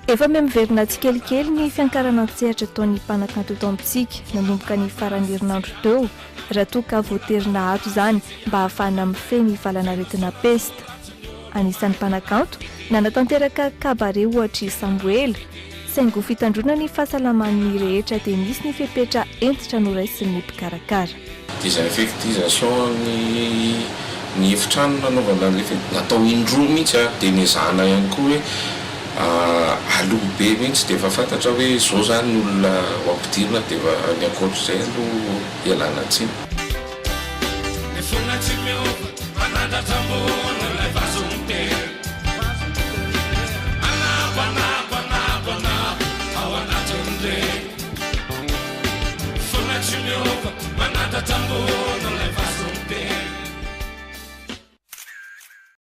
efa miverina tsikelikely ny fiankarana an-tsehatra taon'ny mpanakanto eto amintsika nanomboka ny faran'ny herinandro teo raha toa ka voaterina ato izany mba hahafahana mifehy valanaretina pesta. Anisan'ny mpanakanto nanatanteraka kabare ohatra Samuel saingo fitandrona ny fahasalaman'ny rehetra dia misy ny fepetra entitra noraisin'ny mpikarakara. Desinfectisation ny efitrano nanaovana natao indroa mihitsy dia nezahana ihany koa hoe aloha be mihitsy dia efa fantatra hoe zao zany olona ampidirina dia ny ankoatr'izay aloha ialana tsiny.